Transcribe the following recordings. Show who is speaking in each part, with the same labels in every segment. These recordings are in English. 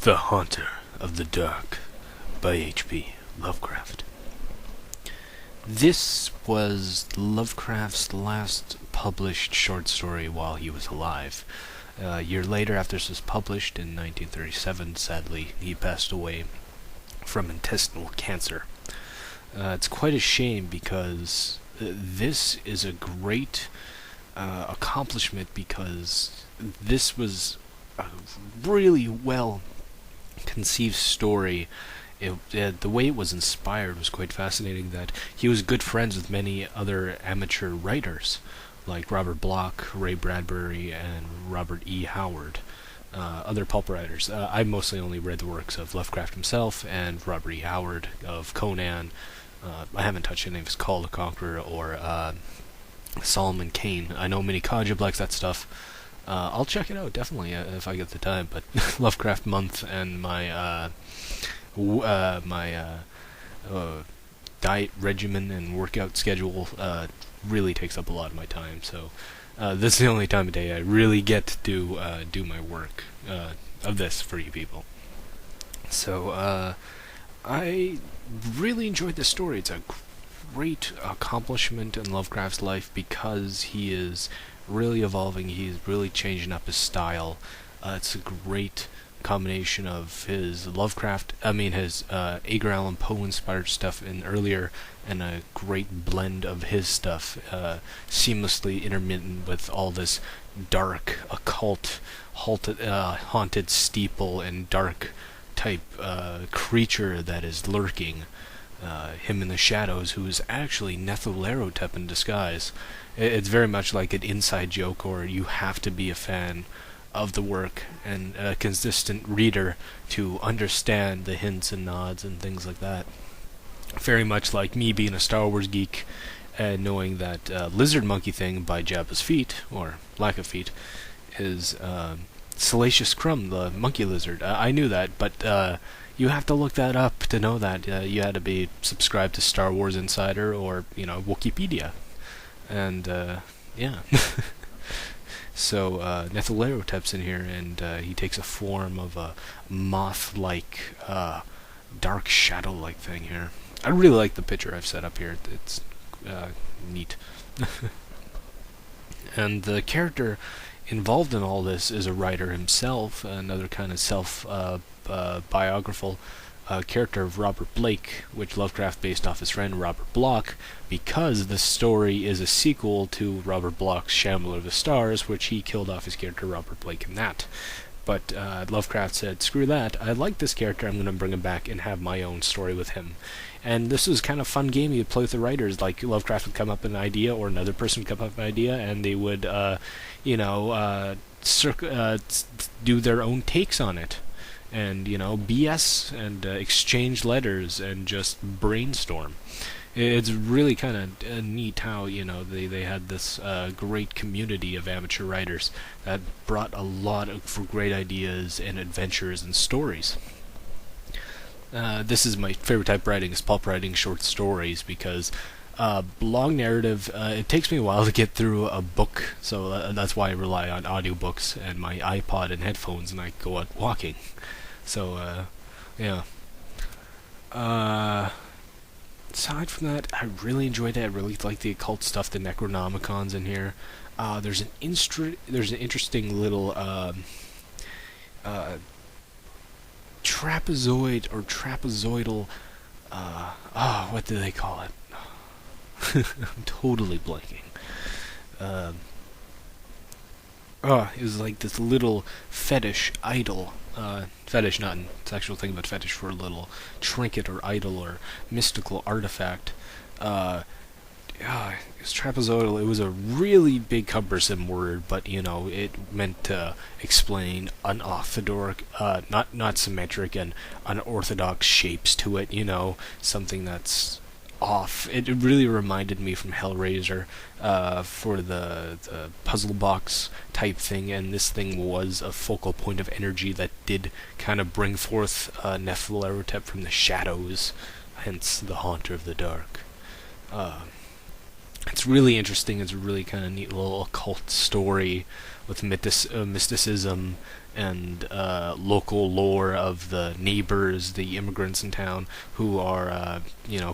Speaker 1: The Haunter of the Dark by H.P. Lovecraft. This was Lovecraft's last published short story while he was alive. A year later, after this was published in 1937, sadly, he passed away from intestinal cancer. It's quite a shame because this is a great accomplishment, because this was a really well conceived story. The way it was inspired was quite fascinating. That he was good friends with many other amateur writers, like Robert Bloch, Ray Bradbury, and Robert E. Howard, other pulp writers. I mostly only read the works of Lovecraft himself and Robert E. Howard of Conan. I haven't touched any of his Call the Conqueror or Solomon Kane. I know Mini Kaja likes that stuff. I'll check it out, definitely, if I get the time, but Lovecraft Month and my diet regimen and workout schedule really takes up a lot of my time, so this is the only time of day I really get to do my work of this for you people. So I really enjoyed this story. It's a great accomplishment in Lovecraft's life because he is really evolving. He's really changing up his style. It's a great combination of his his Edgar Allan Poe inspired stuff in earlier, and a great blend of his stuff, seamlessly intermittent with all this dark, occult, haunted steeple and dark type creature that is lurking. Him in the shadows, who is actually Nethelerotep in disguise. It's very much like an inside joke, or you have to be a fan of the work and a consistent reader to understand the hints and nods and things like that. Very much like me being a Star Wars geek and knowing that Lizard Monkey thing by Jabba's feet, or lack of feet, is Salacious Crumb, the monkey lizard. I knew that, but you have to look that up to know that. You had to be subscribed to Star Wars Insider or, Wikipedia. And, yeah. So, Nethelerotep's in here, and he takes a form of a moth-like, dark shadow-like thing here. I really like the picture I've set up here. It's neat. And the character involved in all this is a writer himself, another kind of biographical character of Robert Blake, which Lovecraft based off his friend Robert Bloch, because the story is a sequel to Robert Bloch's Shambler of the Stars, which he killed off his character Robert Blake in that. But Lovecraft said, screw that, I like this character, I'm going to bring him back and have my own story with him. And this was kind of fun game you play with the writers. Like, Lovecraft would come up with an idea, or another person would come up with an idea, and they would, do their own takes on it. And, BS and exchange letters and just brainstorm. It's really kind of neat how, they had this great community of amateur writers that brought a lot of great ideas and adventures and stories. This is my favorite type of writing, is pulp writing, short stories, because long narrative, it takes me a while to get through a book, so that's why I rely on audiobooks and my iPod and headphones, and I go out walking. So, yeah. Aside from that, I really enjoyed it. I really like the occult stuff, the Necronomicons in here. There's an interesting little trapezoid or trapezoidal. What do they call it? I'm totally blanking. It was like this little fetish idol. Fetish, not a sexual thing, but fetish for a little trinket or idol or mystical artifact. It was trapezoidal. It was a really big, cumbersome word, but it meant to explain unorthodox, not symmetric and unorthodox shapes to it. Something that's off. It really reminded me from Hellraiser for the puzzle box type thing, and this thing was a focal point of energy that did kind of bring forth Nethelerotep from the shadows, hence the Haunter of the Dark. It's really interesting. It's a really kind of neat little occult story with mysticism and local lore of the neighbors, the immigrants in town who are,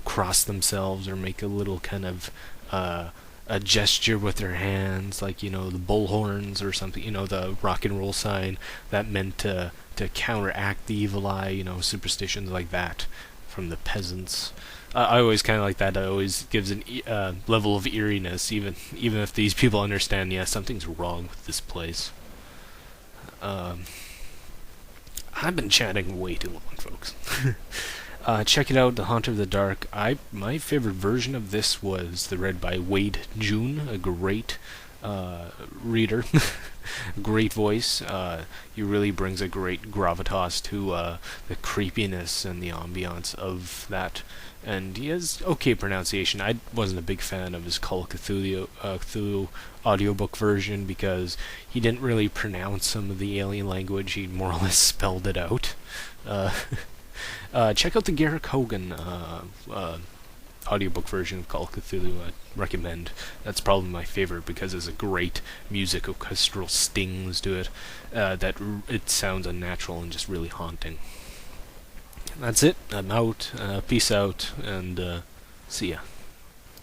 Speaker 1: cross themselves or make a little kind of a gesture with their hands, like the bullhorns or something. The rock and roll sign that meant to counteract the evil eye. Superstitions like that from the peasants. I always kind of like that. It always gives an level of eeriness, even if these people understand, yeah, something's wrong with this place. Um, I've been chatting way too long, folks. Check it out, The Haunter of the Dark. My favorite version of this was the read by Wade June, a great reader, great voice. He really brings a great gravitas to the creepiness and the ambiance of that. And he has okay pronunciation. I wasn't a big fan of his Call of Cthulhu audiobook version because he didn't really pronounce some of the alien language. He more or less spelled it out. Uh, check out the Garrick Hogan audiobook version of Call of Cthulhu. I recommend. That's probably my favorite because there's a great music orchestral stings to it it sounds unnatural and just really haunting. That's it. I'm out. Peace out, and see ya.